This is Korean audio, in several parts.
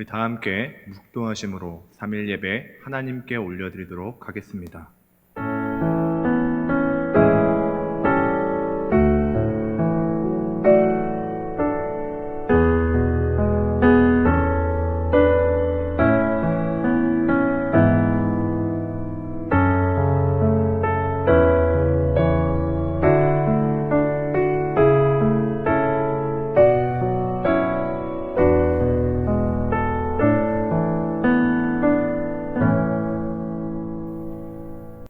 우리 다 함께 묵도하심으로 3일 예배 하나님께 올려드리도록 하겠습니다.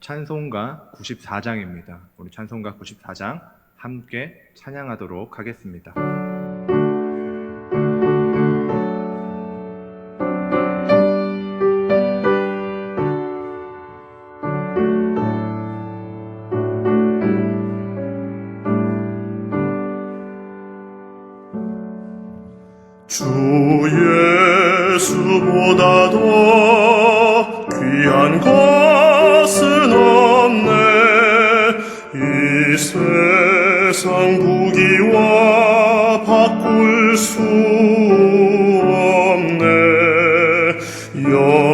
찬송가 94장입니다. 우리 찬송가 94장 함께 찬양하도록 하겠습니다. 주 예수보다 더 귀한 것은 없네. 이 세상 부귀와 바꿀 수 없네.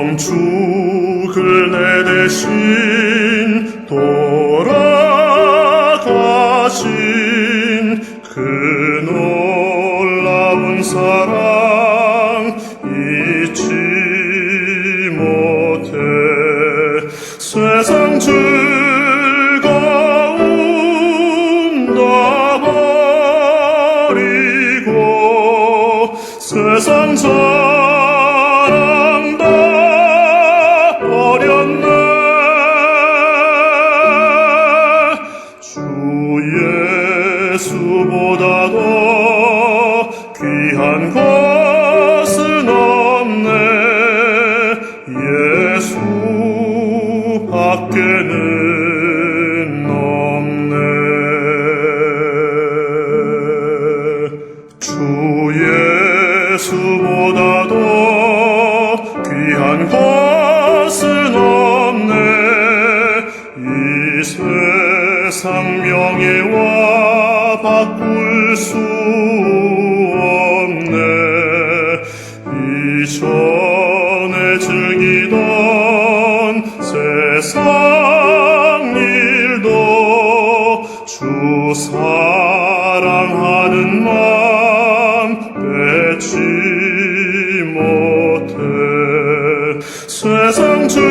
영축을 내 대신 돌아가신 그 놀라운 사랑 잊지 못해. 세상 즐거움 다 버리고 세상 사랑 다 버렸네. 주 예수보다 더 귀한 것은 없네. 예수 밖에는 없네. 주 예수보다 더 귀한 것은 없네. 이 세상 명예와 바꿀 수 없네. 이전에 즐기던 세상 일도 주 사랑하는 마음 빼지 못해. 세상 즐거움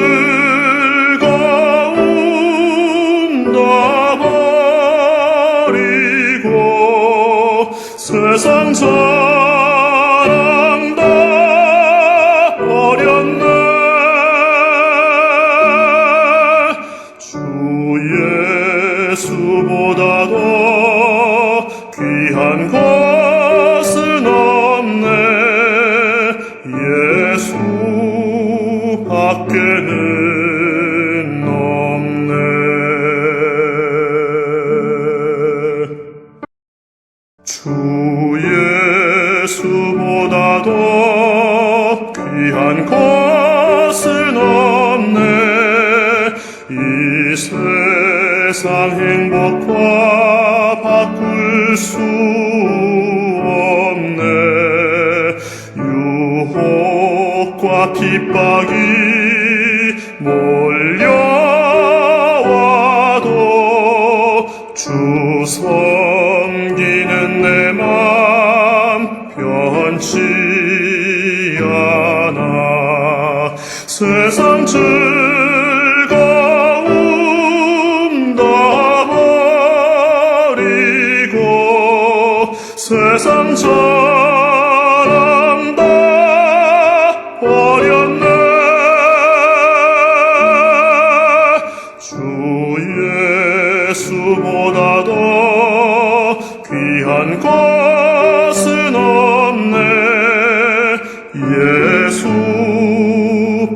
다 버리고 세상 사랑 다 버렸네. 주 예수보다 더 귀한 것은 없네. 예수 밖에는 없네. 주 예수보다 더 귀한 것은 없네. 이 세상 행복과 바꿀 수 없네. 유혹과 핍박이 몰려와도 주 섬기는 내 맘 변치 않아. 세상 즐거움 다 버리고 세상 사랑 다 버렸네. 주 예수보다 더 귀한 것은 없네. 예수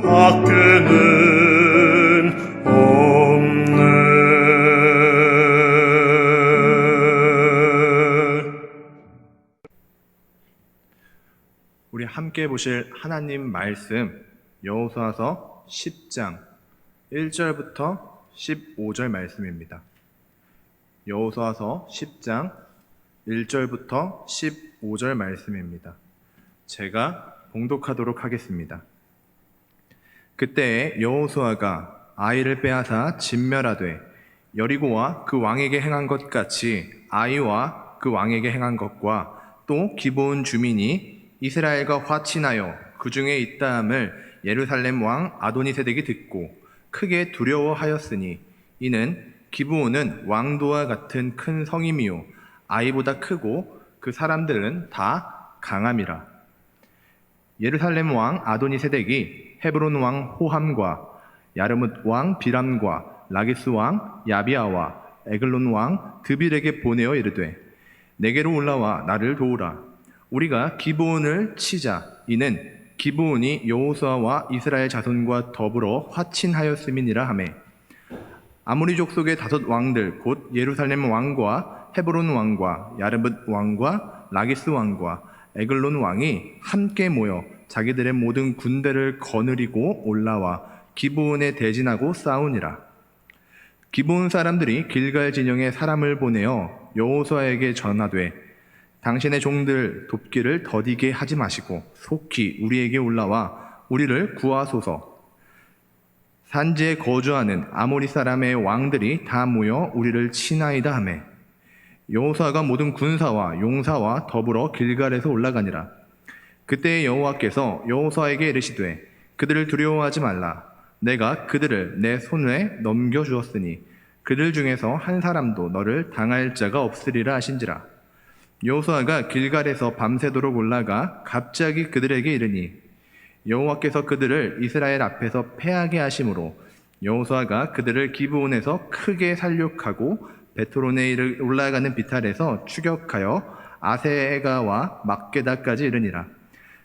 밖에는 없네. 우리 함께 보실 하나님 말씀 여호수아서 10장 1절부터 15절 말씀입니다. 여호수아서 10장 1절부터 15절 말씀입니다. 제가 봉독하도록 하겠습니다. 그때 여호수아가 아이를 빼앗아 진멸하되 여리고와 그 왕에게 행한 것 같이 아이와 그 왕에게 행한 것과 또 기브온 주민이 이스라엘과 화친하여 그 중에 있다함을 예루살렘 왕 아도니세덱이 듣고 크게 두려워하였으니 이는 기브온은 왕도와 같은 큰 성임이요 아이보다 크고 그 사람들은 다 강함이라. 예루살렘 왕 아도니세덱이 헤브론 왕 호함과 야르뭇 왕 비람과 라기스 왕 야비아와 에글론 왕 드빌에게 보내어 이르되 내게로 올라와 나를 도우라. 우리가 기브온을 치자. 이는 기브온이 여호수아와 이스라엘 자손과 더불어 화친하였음이니라 하매 아모리 족속의 5 왕들 곧 예루살렘 왕과 헤브론 왕과 야르뭇 왕과 라기스 왕과 에글론 왕이 함께 모여 자기들의 모든 군대를 거느리고 올라와 기브온에 대진하고 싸우니라. 기브온 사람들이 길갈 진영에 사람을 보내어 여호수아에게 전하되 당신의 종들 돕기를 더디게 하지 마시고 속히 우리에게 올라와 우리를 구하소서. 산지에 거주하는 아모리 사람의 왕들이 다 모여 우리를 치나이다 하매 여호수아가 모든 군사와 용사와 더불어 길갈에서 올라가니라. 그때 여호와께서 여호수아에게 이르시되 그들을 두려워하지 말라. 내가 그들을 내 손에 넘겨주었으니 그들 중에서 한 사람도 너를 당할 자가 없으리라 하신지라. 여호수아가 길갈에서 밤새도록 올라가 갑자기 그들에게 이르니 여호와께서 그들을 이스라엘 앞에서 패하게 하심으로 여호수아가 그들을 기브온에서 크게 살육하고 베트론에 올라가는 비탈에서 추격하여 아세가와 막게다까지 이르니라.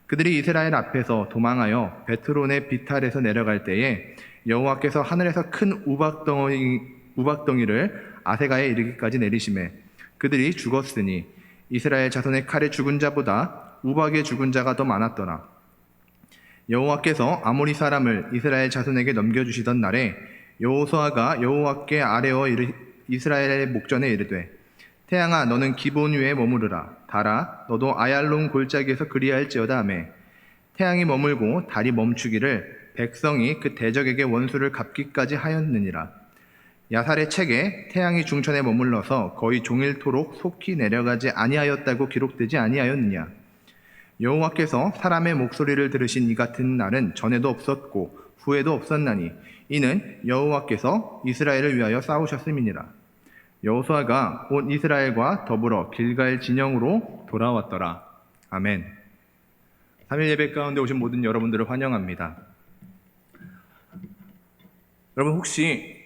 그들이 이스라엘 앞에서 도망하여 베트론의 비탈에서 내려갈 때에 여호와께서 하늘에서 큰 우박덩이를 아세가에 이르기까지 내리심에 그들이 죽었으니 이스라엘 자손의 칼에 죽은 자보다 우박에 죽은 자가 더 많았더라. 여호와께서 아모리 사람을 이스라엘 자손에게 넘겨주시던 날에 여호수아가 여호와께 아뢰어 이스라엘의 목전에 이르되 태양아 너는 기브온 위에 머무르라. 달아 너도 아얄론 골짜기에서 그리할지어다 하매 태양이 머물고 달이 멈추기를 백성이 그 대적에게 원수를 갚기까지 하였느니라. 야살의 책에 태양이 중천에 머물러서 거의 종일토록 속히 내려가지 아니하였다고 기록되지 아니하였느냐. 여호와께서 사람의 목소리를 들으신 이 같은 날은 전에도 없었고 후에도 없었나니 이는 여호와께서 이스라엘을 위하여 싸우셨음이니라. 여호수아가 온 이스라엘과 더불어 길갈 진영으로 돌아왔더라. 아멘. 3일 예배 가운데 오신 모든 여러분들을 환영합니다. 여러분 혹시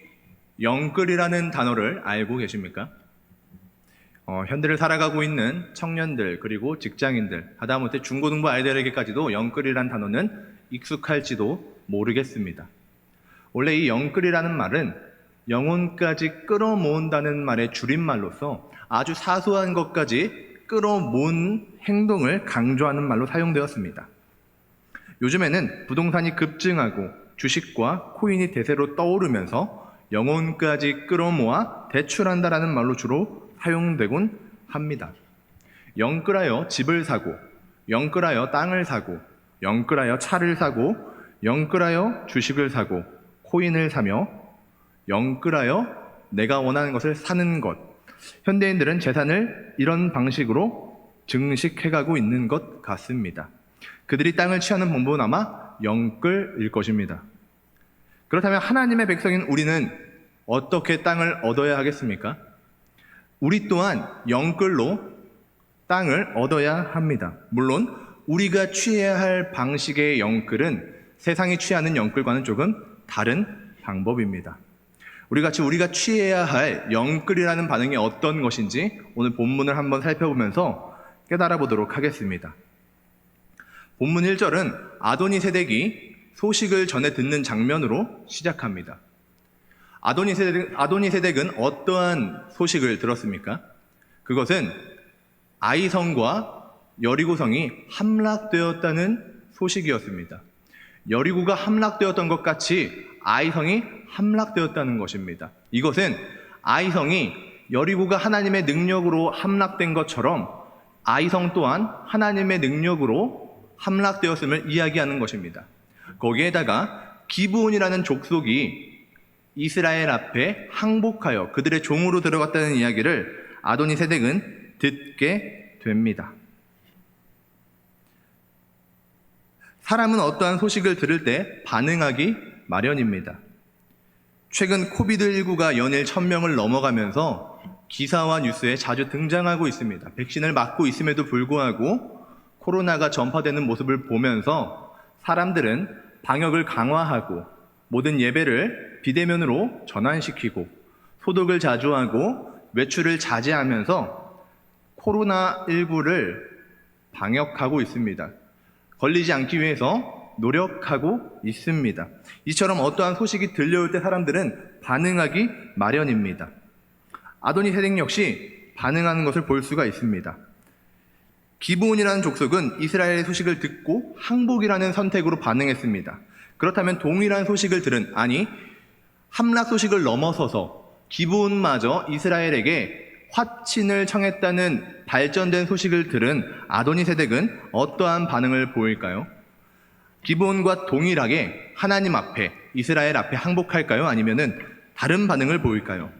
영끌이라는 단어를 알고 계십니까? 현대를 살아가고 있는 청년들 그리고 직장인들 하다못해 중고등부 아이들에게까지도 영끌이라는 단어는 익숙할지도 모르겠습니다. 원래 이 영끌이라는 말은 영혼까지 끌어모은다는 말의 줄임말로서 아주 사소한 것까지 끌어모은 행동을 강조하는 말로 사용되었습니다. 요즘에는 부동산이 급증하고 주식과 코인이 대세로 떠오르면서 영혼까지 끌어모아 대출한다라는 말로 주로 사용되곤 합니다. 영끌하여 집을 사고, 영끌하여 땅을 사고, 영끌하여 차를 사고, 영끌하여 주식을 사고, 코인을 사며, 영끌하여 내가 원하는 것을 사는 것. 현대인들은 재산을 이런 방식으로 증식해가고 있는 것 같습니다. 그들이 땅을 취하는 방법은 아마 영끌일 것입니다. 그렇다면 하나님의 백성인 우리는 어떻게 땅을 얻어야 하겠습니까? 우리 또한 영끌로 땅을 얻어야 합니다. 물론 우리가 취해야 할 방식의 영끌은 세상이 취하는 영끌과는 조금 다른 방법입니다. 우리가 취해야 할 영끌이라는 반응이 어떤 것인지 오늘 본문을 한번 살펴보면서 깨달아 보도록 하겠습니다. 본문 1절은 아도니세덱이 소식을 전해 듣는 장면으로 시작합니다. 아도니세덱은 어떠한 소식을 들었습니까? 그것은 아이성과 여리고성이 함락되었다는 소식이었습니다. 여리고가 함락되었던 것 같이 아이성이 함락되었다는 것입니다. 이것은 아이성이 여리고가 하나님의 능력으로 함락된 것처럼 아이성 또한 하나님의 능력으로 함락되었음을 이야기하는 것입니다. 거기에다가 기브온이라는 족속이 이스라엘 앞에 항복하여 그들의 종으로 들어갔다는 이야기를 아도니세덱은 듣게 됩니다. 사람은 어떠한 소식을 들을 때 반응하기 마련입니다. 최근 코비드19가 연일 1000명을 넘어가면서 기사와 뉴스에 자주 등장하고 있습니다. 백신을 맞고 있음에도 불구하고 코로나가 전파되는 모습을 보면서 사람들은 방역을 강화하고 모든 예배를 비대면으로 전환시키고 소독을 자주 하고 외출을 자제하면서 코로나19를 방역하고 있습니다. 걸리지 않기 위해서 노력하고 있습니다. 이처럼 어떠한 소식이 들려올 때 사람들은 반응하기 마련입니다. 아도니세덱 역시 반응하는 것을 볼 수가 있습니다. 기브온이라는 족속은 이스라엘의 소식을 듣고 항복이라는 선택으로 반응했습니다. 그렇다면 동일한 소식을 들은, 아니 함락 소식을 넘어서서 기브온마저 이스라엘에게 화친을 청했다는 발전된 소식을 들은 아도니세덱은 어떠한 반응을 보일까요? 기브온과 동일하게 하나님 앞에, 이스라엘 앞에 항복할까요? 아니면은 다른 반응을 보일까요?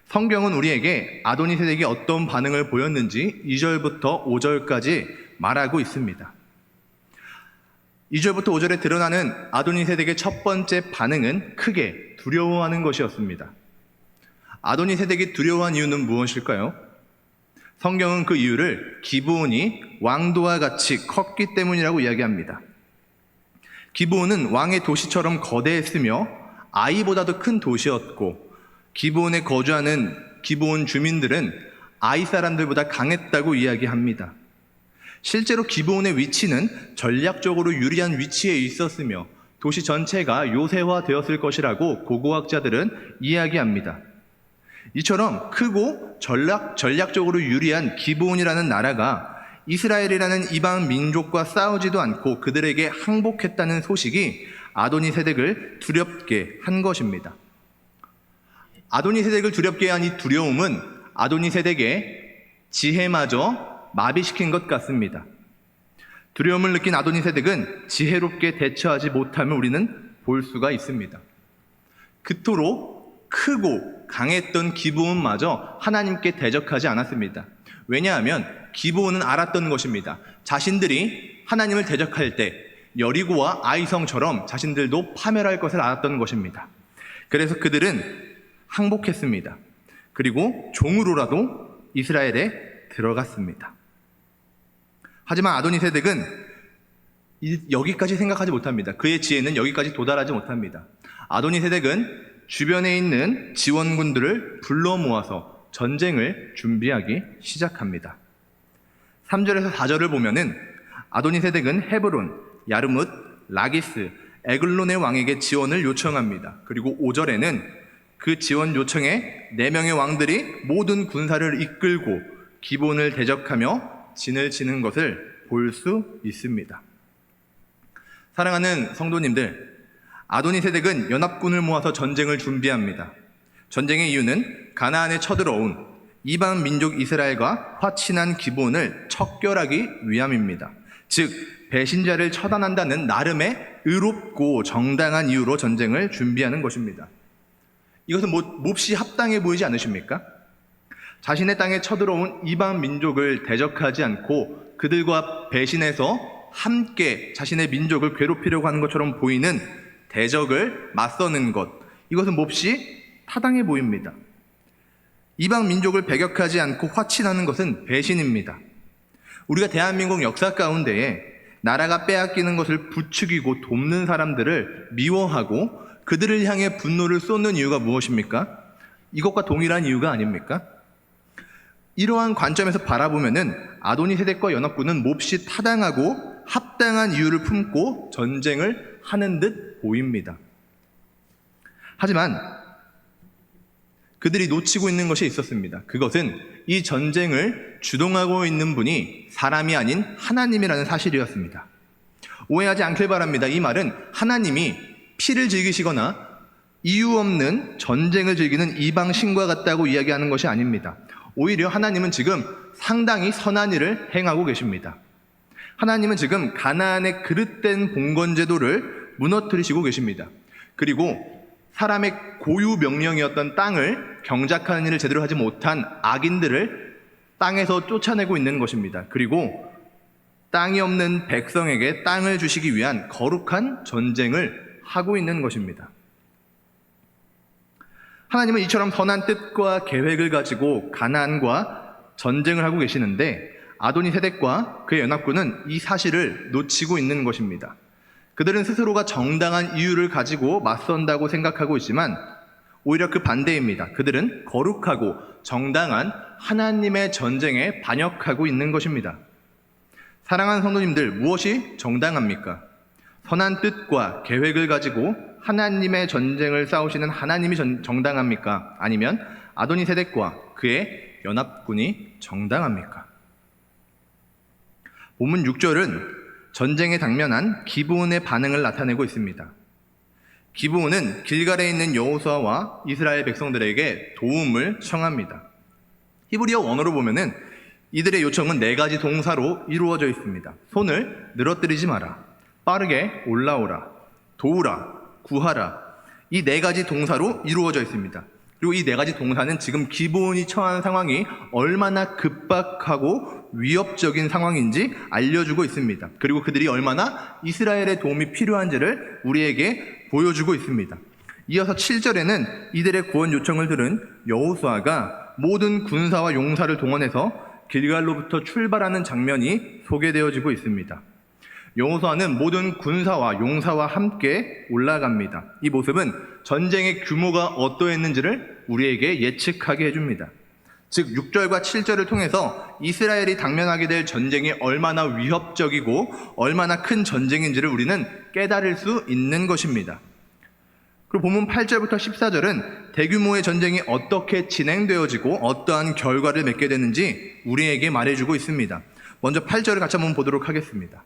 성경은 우리에게 아도니세덱이 어떤 반응을 보였는지 2절부터 5절까지 말하고 있습니다. 2절부터 5절에 드러나는 아도니세덱의 첫 번째 반응은 크게 두려워하는 것이었습니다. 아도니세덱이 두려워한 이유는 무엇일까요? 성경은 그 이유를 기브온이 왕도와 같이 컸기 때문이라고 이야기합니다. 기브온은 왕의 도시처럼 거대했으며 아이보다도 큰 도시였고, 기브온에 거주하는 기브온 주민들은 아이 사람들보다 강했다고 이야기합니다. 실제로 기브온의 위치는 전략적으로 유리한 위치에 있었으며 도시 전체가 요새화되었을 것이라고 고고학자들은 이야기합니다. 이처럼 크고 전략적으로 유리한 기브온이라는 나라가 이스라엘이라는 이방 민족과 싸우지도 않고 그들에게 항복했다는 소식이 아도니세덱을 두렵게 한 것입니다. 아도니세덱을 두렵게 한 이 두려움은 아도니세덱의 지혜마저 마비시킨 것 같습니다. 두려움을 느낀 아도니세덱은 지혜롭게 대처하지 못함을 우리는 볼 수가 있습니다. 그토록 크고 강했던 기브온마저 하나님께 대적하지 않았습니다. 왜냐하면 기브온은 알았던 것입니다. 자신들이 하나님을 대적할 때 여리고와 아이성처럼 자신들도 파멸할 것을 알았던 것입니다. 그래서 그들은 항복했습니다. 그리고 종으로라도 이스라엘에 들어갔습니다. 하지만 아도니세덱은 여기까지 생각하지 못합니다. 그의 지혜는 여기까지 도달하지 못합니다. 아도니세덱은 주변에 있는 지원군들을 불러 모아서 전쟁을 준비하기 시작합니다. 3절에서 4절을 보면은 아도니세덱은 헤브론, 야르뭇, 라기스, 에글론의 왕에게 지원을 요청합니다. 그리고 5절에는 그 지원 요청에 4명의 왕들이 모든 군사를 이끌고 기브온을 대적하며 진을 치는 것을 볼 수 있습니다. 사랑하는 성도님들, 아도니세덱은 연합군을 모아서 전쟁을 준비합니다. 전쟁의 이유는 가나안에 쳐들어온 이방 민족 이스라엘과 화친한 기브온을 척결하기 위함입니다. 즉 배신자를 처단한다는 나름의 의롭고 정당한 이유로 전쟁을 준비하는 것입니다. 이것은 몹시 합당해 보이지 않으십니까? 자신의 땅에 쳐들어온 이방 민족을 대적하지 않고 그들과 배신해서 함께 자신의 민족을 괴롭히려고 하는 것처럼 보이는 대적을 맞서는 것, 이것은 몹시 타당해 보입니다. 이방 민족을 배격하지 않고 화친하는 것은 배신입니다. 우리가 대한민국 역사 가운데에 나라가 빼앗기는 것을 부추기고 돕는 사람들을 미워하고 그들을 향해 분노를 쏟는 이유가 무엇입니까? 이것과 동일한 이유가 아닙니까? 이러한 관점에서 바라보면은 아도니세덱과 연합군은 몹시 타당하고 합당한 이유를 품고 전쟁을 하는 듯 보입니다. 하지만 그들이 놓치고 있는 것이 있었습니다. 그것은 이 전쟁을 주동하고 있는 분이 사람이 아닌 하나님이라는 사실이었습니다. 오해하지 않길 바랍니다. 이 말은 하나님이 피를 즐기시거나 이유 없는 전쟁을 즐기는 이방 신과 같다고 이야기하는 것이 아닙니다. 오히려 하나님은 지금 상당히 선한 일을 행하고 계십니다. 하나님은 지금 가나안의 그릇된 봉건 제도를 무너뜨리시고 계십니다. 그리고 사람의 고유 명령이었던 땅을 경작하는 일을 제대로 하지 못한 악인들을 땅에서 쫓아내고 있는 것입니다. 그리고 땅이 없는 백성에게 땅을 주시기 위한 거룩한 전쟁을 하고 있는 것입니다. 하나님은 이처럼 선한 뜻과 계획을 가지고 가나안과 전쟁을 하고 계시는데 아도니세덱과 그의 연합군은 이 사실을 놓치고 있는 것입니다. 그들은 스스로가 정당한 이유를 가지고 맞선다고 생각하고 있지만 오히려 그 반대입니다. 그들은 거룩하고 정당한 하나님의 전쟁에 반역하고 있는 것입니다. 사랑하는 성도님들, 무엇이 정당합니까? 선한 뜻과 계획을 가지고 하나님의 전쟁을 싸우시는 하나님이 정당합니까? 아니면 아도니세덱과 그의 연합군이 정당합니까? 본문 6절은 전쟁에 당면한 기브온의 반응을 나타내고 있습니다. 기브온은 길갈에 있는 여호수아와 이스라엘 백성들에게 도움을 청합니다. 히브리어 원어로 보면은 이들의 요청은 4가지 동사로 이루어져 있습니다. 손을 늘어뜨리지 마라, 빠르게 올라오라, 도우라, 구하라. 이 4가지 동사로 이루어져 있습니다. 그리고 이 4가지 동사는 지금 기브온이 처한 상황이 얼마나 급박하고 위협적인 상황인지 알려주고 있습니다. 그리고 그들이 얼마나 이스라엘의 도움이 필요한지를 우리에게 보여주고 있습니다. 이어서 7절에는 이들의 구원 요청을 들은 여호수아가 모든 군사와 용사를 동원해서 길갈로부터 출발하는 장면이 소개되어지고 있습니다. 여호수아는 모든 군사와 용사와 함께 올라갑니다. 이 모습은 전쟁의 규모가 어떠했는지를 우리에게 예측하게 해줍니다. 즉 6절과 7절을 통해서 이스라엘이 당면하게 될 전쟁이 얼마나 위협적이고 얼마나 큰 전쟁인지를 우리는 깨달을 수 있는 것입니다. 그리고 본문 8절부터 14절은 대규모의 전쟁이 어떻게 진행되어지고 어떠한 결과를 맺게 되는지 우리에게 말해주고 있습니다. 먼저 8절을 같이 한번 보도록 하겠습니다.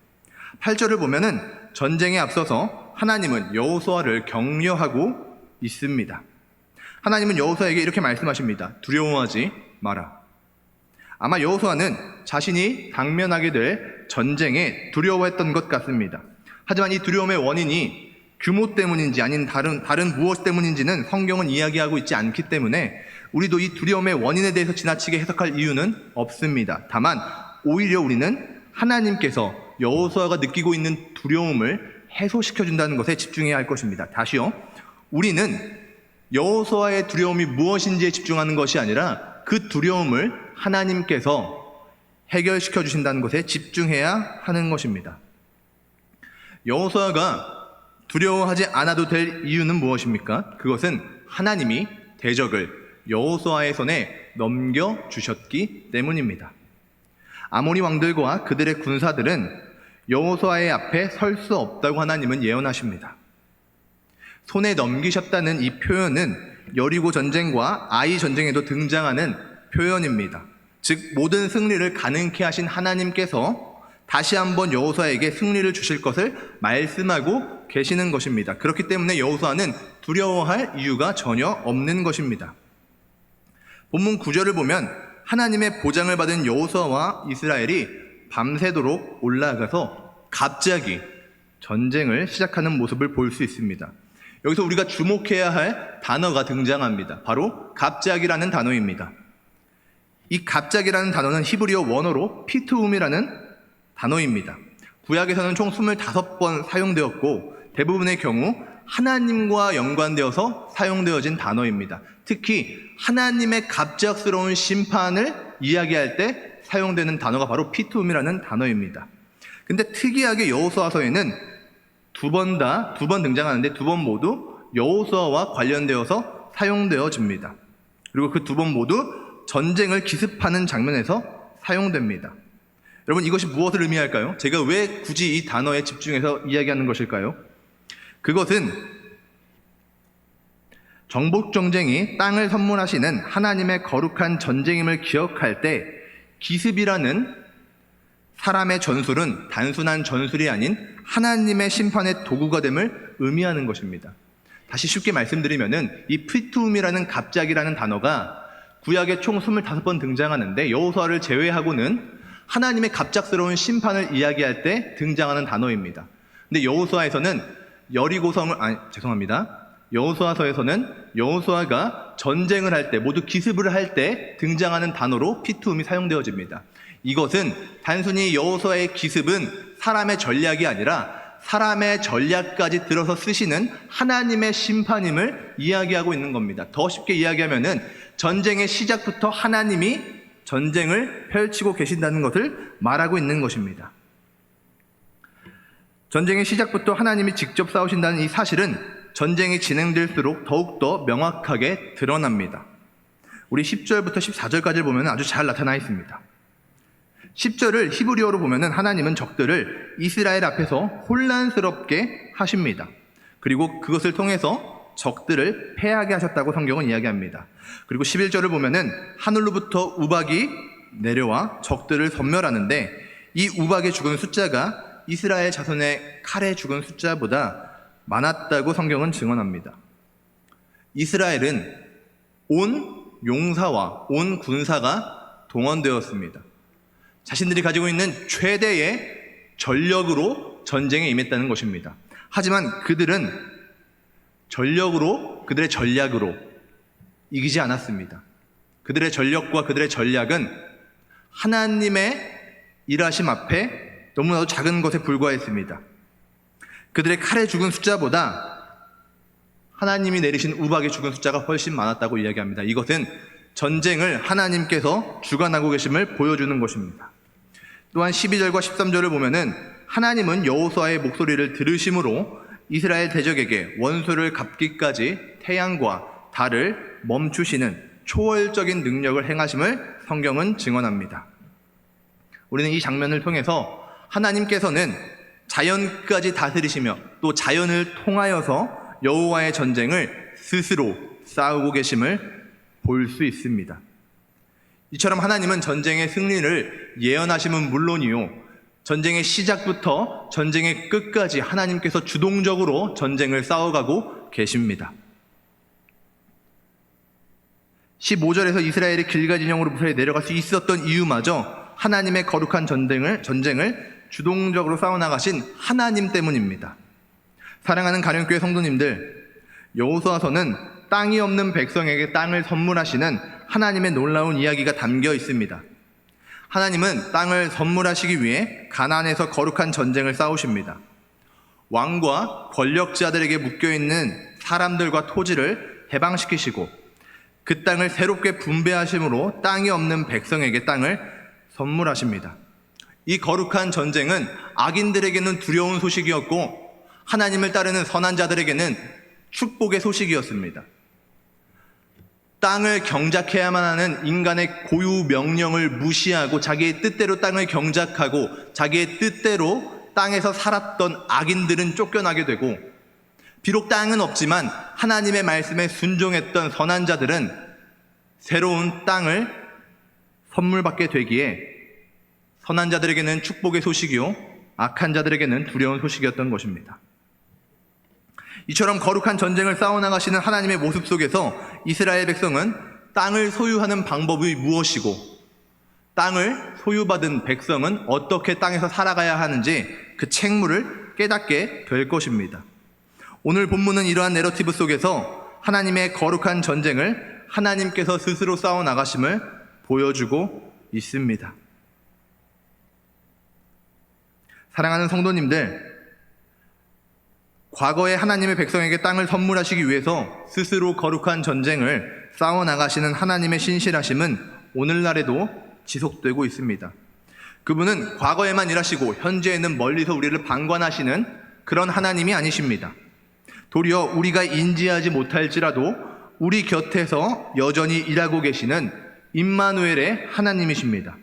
8절을 보면은 전쟁에 앞서서 하나님은 여호수아를 격려하고 있습니다. 하나님은 여호수아에게 이렇게 말씀하십니다. 두려워하지 마라. 아마 여호수아는 자신이 당면하게 될 전쟁에 두려워했던 것 같습니다. 하지만 이 두려움의 원인이 규모 때문인지 아닌 다른 무엇 때문인지는 성경은 이야기하고 있지 않기 때문에 우리도 이 두려움의 원인에 대해서 지나치게 해석할 이유는 없습니다. 다만 오히려 우리는 하나님께서 여호수아가 느끼고 있는 두려움을 해소시켜준다는 것에 집중해야 할 것입니다. 다시요. 우리는 여호수아의 두려움이 무엇인지에 집중하는 것이 아니라 그 두려움을 하나님께서 해결시켜 주신다는 것에 집중해야 하는 것입니다. 여호수아가 두려워하지 않아도 될 이유는 무엇입니까? 그것은 하나님이 대적을 여호수아의 손에 넘겨주셨기 때문입니다. 아모리 왕들과 그들의 군사들은 여호수아의 앞에 설 수 없다고 하나님은 예언하십니다. 손에 넘기셨다는 이 표현은 여리고 전쟁과 아이 전쟁에도 등장하는 표현입니다. 즉 모든 승리를 가능케 하신 하나님께서 다시 한번 여호수아에게 승리를 주실 것을 말씀하고 계시는 것입니다. 그렇기 때문에 여호수아는 두려워할 이유가 전혀 없는 것입니다. 본문 9절을 보면 하나님의 보장을 받은 여호수아와 이스라엘이 밤새도록 올라가서 갑자기 전쟁을 시작하는 모습을 볼 수 있습니다. 여기서 우리가 주목해야 할 단어가 등장합니다. 바로 갑자기라는 단어입니다. 이 갑자기라는 단어는 히브리어 원어로 피투움이라는 단어입니다. 구약에서는 총 25번 사용되었고 대부분의 경우 하나님과 연관되어서 사용되어진 단어입니다. 특히 하나님의 갑작스러운 심판을 이야기할 때 사용되는 단어가 바로 피투움이라는 단어입니다. 근데 특이하게 여호수아서에는 두 번 등장하는데 두 번 모두 여호수아와 관련되어서 사용되어집니다. 그리고 그 두 번 모두 전쟁을 기습하는 장면에서 사용됩니다. 여러분 이것이 무엇을 의미할까요? 제가 왜 굳이 이 단어에 집중해서 이야기하는 것일까요? 그것은 정복 전쟁이 땅을 선물하시는 하나님의 거룩한 전쟁임을 기억할 때 기습이라는 사람의 전술은 단순한 전술이 아닌 하나님의 심판의 도구가 됨을 의미하는 것입니다. 다시 쉽게 말씀드리면은 이 피투움이라는 갑자기라는 단어가 구약에 총 25번 등장하는데 여호수아를 제외하고는 하나님의 갑작스러운 심판을 이야기할 때 등장하는 단어입니다. 근데 여호수아에서는 여호수아서에서는 여호수아가 전쟁을 할 때, 모두 기습을 할 때 등장하는 단어로 피투음이 사용되어집니다. 이것은 단순히 여호수아의 기습은 사람의 전략이 아니라 사람의 전략까지 들어서 쓰시는 하나님의 심판임을 이야기하고 있는 겁니다. 더 쉽게 이야기하면은 전쟁의 시작부터 하나님이 전쟁을 펼치고 계신다는 것을 말하고 있는 것입니다. 전쟁의 시작부터 하나님이 직접 싸우신다는 이 사실은 전쟁이 진행될수록 더욱더 명확하게 드러납니다. 우리 10절부터 14절까지를 보면 아주 잘 나타나 있습니다. 10절을 히브리어로 보면 하나님은 적들을 이스라엘 앞에서 혼란스럽게 하십니다. 그리고 그것을 통해서 적들을 패하게 하셨다고 성경은 이야기합니다. 그리고 11절을 보면 하늘로부터 우박이 내려와 적들을 섬멸하는데 이 우박에 죽은 숫자가 이스라엘 자손의 칼에 죽은 숫자보다 많았다고 성경은 증언합니다. 이스라엘은 온 용사와 온 군사가 동원되었습니다. 자신들이 가지고 있는 최대의 전력으로 전쟁에 임했다는 것입니다. 하지만 그들은 그들의 전략으로 이기지 않았습니다. 그들의 전력과 그들의 전략은 하나님의 일하심 앞에 너무나도 작은 것에 불과했습니다. 그들의 칼에 죽은 숫자보다 하나님이 내리신 우박에 죽은 숫자가 훨씬 많았다고 이야기합니다. 이것은 전쟁을 하나님께서 주관하고 계심을 보여주는 것입니다. 또한 12절과 13절을 보면은 하나님은 여호수아의 목소리를 들으심으로 이스라엘 대적에게 원수를 갚기까지 태양과 달을 멈추시는 초월적인 능력을 행하심을 성경은 증언합니다. 우리는 이 장면을 통해서 하나님께서는 자연까지 다스리시며 또 자연을 통하여서 여호와의 전쟁을 스스로 싸우고 계심을 볼 수 있습니다. 이처럼 하나님은 전쟁의 승리를 예언하심은 물론이요, 전쟁의 시작부터 전쟁의 끝까지 하나님께서 주동적으로 전쟁을 싸워가고 계십니다. 15절에서 이스라엘이 길갈 진영으로부터 내려갈 수 있었던 이유마저 하나님의 거룩한 전쟁을 주동적으로 싸워나가신 하나님 때문입니다. 사랑하는 가령교회 성도님들, 여호수아서는 땅이 없는 백성에게 땅을 선물하시는 하나님의 놀라운 이야기가 담겨 있습니다. 하나님은 땅을 선물하시기 위해 가나안에서 거룩한 전쟁을 싸우십니다. 왕과 권력자들에게 묶여있는 사람들과 토지를 해방시키시고 그 땅을 새롭게 분배하심으로 땅이 없는 백성에게 땅을 선물하십니다. 이 거룩한 전쟁은 악인들에게는 두려운 소식이었고 하나님을 따르는 선한 자들에게는 축복의 소식이었습니다. 땅을 경작해야만 하는 인간의 고유 명령을 무시하고 자기의 뜻대로 땅을 경작하고 자기의 뜻대로 땅에서 살았던 악인들은 쫓겨나게 되고, 비록 땅은 없지만 하나님의 말씀에 순종했던 선한 자들은 새로운 땅을 선물받게 되기에 선한 자들에게는 축복의 소식이요 악한 자들에게는 두려운 소식이었던 것입니다. 이처럼 거룩한 전쟁을 싸워나가시는 하나님의 모습 속에서 이스라엘 백성은 땅을 소유하는 방법이 무엇이고 땅을 소유받은 백성은 어떻게 땅에서 살아가야 하는지 그 책무를 깨닫게 될 것입니다. 오늘 본문은 이러한 내러티브 속에서 하나님의 거룩한 전쟁을 하나님께서 스스로 싸워나가심을 보여주고 있습니다. 사랑하는 성도님들, 과거에 하나님의 백성에게 땅을 선물하시기 위해서 스스로 거룩한 전쟁을 싸워나가시는 하나님의 신실하심은 오늘날에도 지속되고 있습니다. 그분은 과거에만 일하시고 현재에는 멀리서 우리를 방관하시는 그런 하나님이 아니십니다. 도리어 우리가 인지하지 못할지라도 우리 곁에서 여전히 일하고 계시는 임마누엘의 하나님이십니다.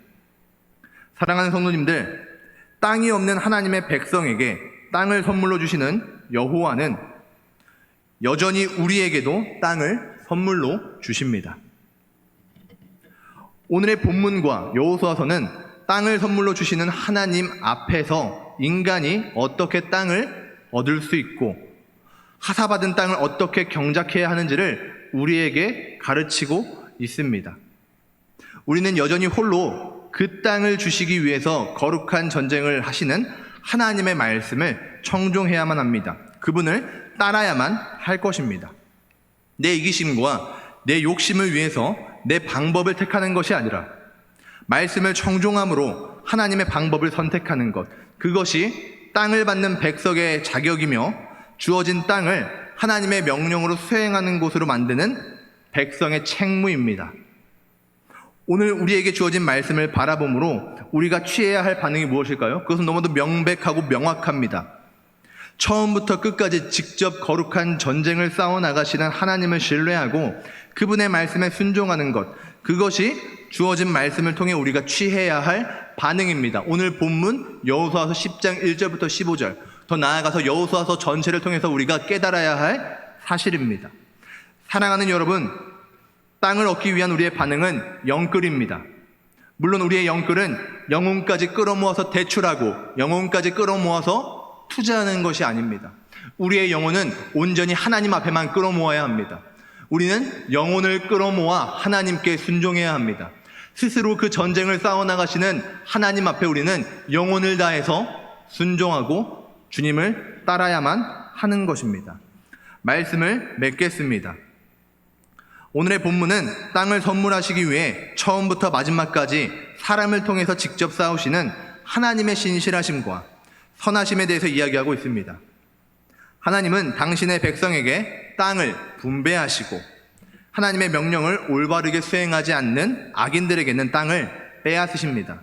사랑하는 성도님들, 땅이 없는 하나님의 백성에게 땅을 선물로 주시는 여호와는 여전히 우리에게도 땅을 선물로 주십니다. 오늘의 본문과 여호수아서는 땅을 선물로 주시는 하나님 앞에서 인간이 어떻게 땅을 얻을 수 있고 하사받은 땅을 어떻게 경작해야 하는지를 우리에게 가르치고 있습니다. 우리는 여전히 홀로 그 땅을 주시기 위해서 거룩한 전쟁을 하시는 하나님의 말씀을 청종해야만 합니다. 그분을 따라야만 할 것입니다. 내 이기심과 내 욕심을 위해서 내 방법을 택하는 것이 아니라 말씀을 청종함으로 하나님의 방법을 선택하는 것, 그것이 땅을 받는 백성의 자격이며 주어진 땅을 하나님의 명령으로 수행하는 곳으로 만드는 백성의 책무입니다. 오늘 우리에게 주어진 말씀을 바라보므로 우리가 취해야 할 반응이 무엇일까요? 그것은 너무도 명백하고 명확합니다. 처음부터 끝까지 직접 거룩한 전쟁을 싸워나가시는 하나님을 신뢰하고 그분의 말씀에 순종하는 것, 그것이 주어진 말씀을 통해 우리가 취해야 할 반응입니다. 오늘 본문 여호수아서 10장 1절부터 15절, 더 나아가서 여호수아서 전체를 통해서 우리가 깨달아야 할 사실입니다. 사랑하는 여러분, 땅을 얻기 위한 우리의 반응은 영끌입니다. 물론 우리의 영끌은 영혼까지 끌어모아서 대출하고 영혼까지 끌어모아서 투자하는 것이 아닙니다. 우리의 영혼은 온전히 하나님 앞에만 끌어모아야 합니다. 우리는 영혼을 끌어모아 하나님께 순종해야 합니다. 스스로 그 전쟁을 싸워나가시는 하나님 앞에 우리는 영혼을 다해서 순종하고 주님을 따라야만 하는 것입니다. 말씀을 맺겠습니다. 오늘의 본문은 땅을 선물하시기 위해 처음부터 마지막까지 사람을 통해서 직접 싸우시는 하나님의 신실하심과 선하심에 대해서 이야기하고 있습니다. 하나님은 당신의 백성에게 땅을 분배하시고 하나님의 명령을 올바르게 수행하지 않는 악인들에게는 땅을 빼앗으십니다.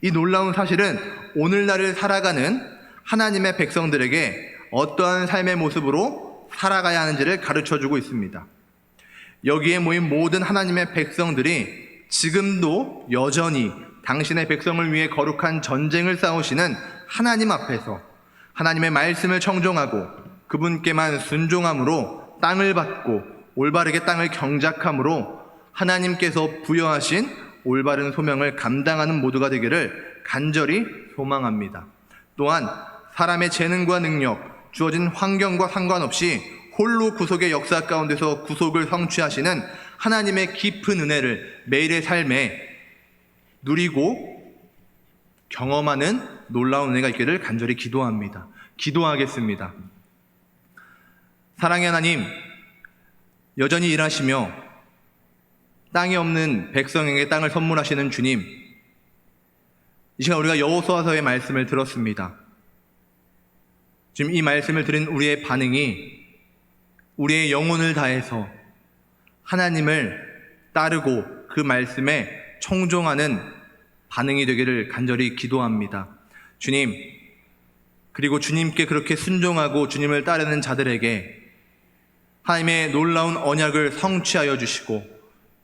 이 놀라운 사실은 오늘날을 살아가는 하나님의 백성들에게 어떠한 삶의 모습으로 살아가야 하는지를 가르쳐주고 있습니다. 여기에 모인 모든 하나님의 백성들이 지금도 여전히 당신의 백성을 위해 거룩한 전쟁을 싸우시는 하나님 앞에서 하나님의 말씀을 청종하고 그분께만 순종함으로 땅을 받고 올바르게 땅을 경작함으로 하나님께서 부여하신 올바른 소명을 감당하는 모두가 되기를 간절히 소망합니다. 또한 사람의 재능과 능력, 주어진 환경과 상관없이 홀로 구속의 역사 가운데서 구속을 성취하시는 하나님의 깊은 은혜를 매일의 삶에 누리고 경험하는 놀라운 은혜가 있기를 간절히 기도합니다. 기도하겠습니다. 사랑의 하나님, 여전히 일하시며 땅이 없는 백성에게 땅을 선물하시는 주님, 이 시간 우리가 여호수아서의 말씀을 들었습니다. 지금 이 말씀을 들은 우리의 반응이 우리의 영혼을 다해서 하나님을 따르고 그 말씀에 청종하는 반응이 되기를 간절히 기도합니다. 주님, 그리고 주님께 그렇게 순종하고 주님을 따르는 자들에게 하나님의 놀라운 언약을 성취하여 주시고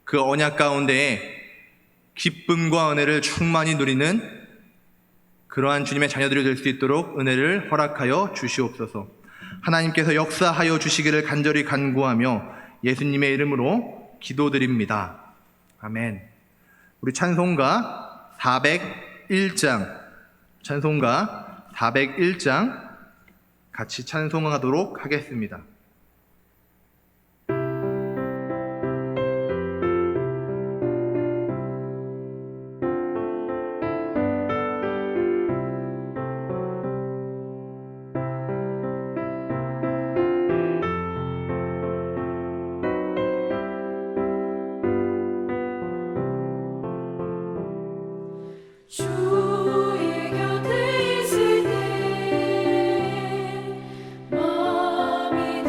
그 언약 가운데에 기쁨과 은혜를 충만히 누리는 그러한 주님의 자녀들이 될 수 있도록 은혜를 허락하여 주시옵소서. 하나님께서 역사하여 주시기를 간절히 간구하며 예수님의 이름으로 기도드립니다. 아멘. 우리 찬송가 401장, 찬송가 401장 같이 찬송하도록 하겠습니다. 주의 곁에 있을 때 마음이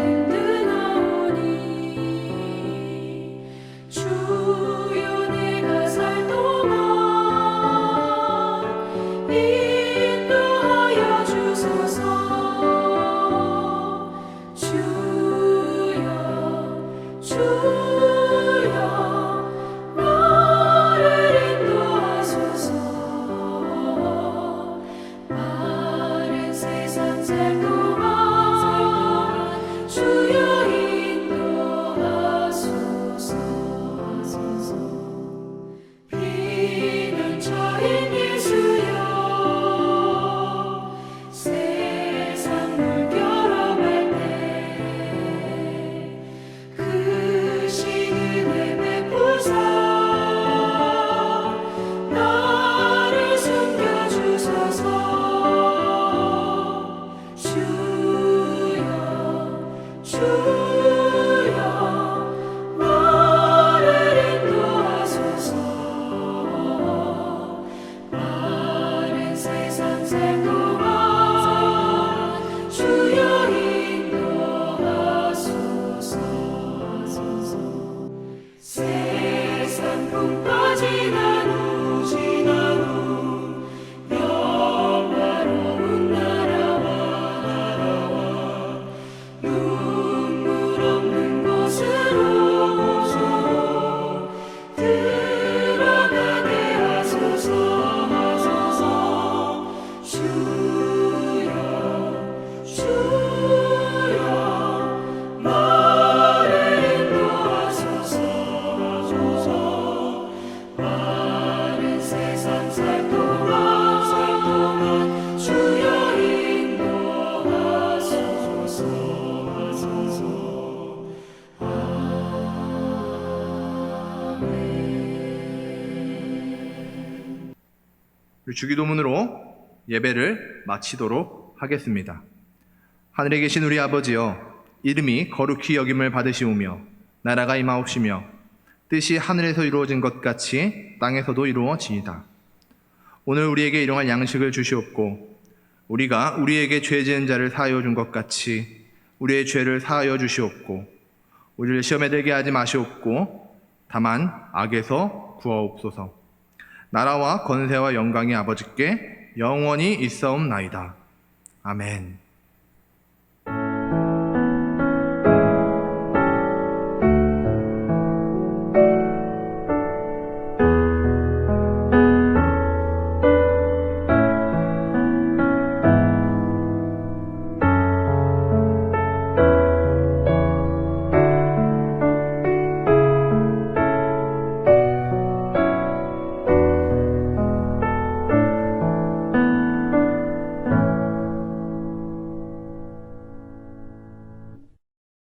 주기도문으로 예배를 마치도록 하겠습니다. 하늘에 계신 우리 아버지여, 이름이 거룩히 여김을 받으시오며 나라가 임하옵시며 뜻이 하늘에서 이루어진 것 같이 땅에서도 이루어지이다. 오늘 우리에게 일용할 양식을 주시옵고 우리가 우리에게 죄 지은 자를 사하여 준 것 같이 우리의 죄를 사하여 주시옵고 우리를 시험에 들게 하지 마시옵고 다만 악에서 구하옵소서. 나라와 권세와 영광이 아버지께 영원히 있사옵나이다. 아멘.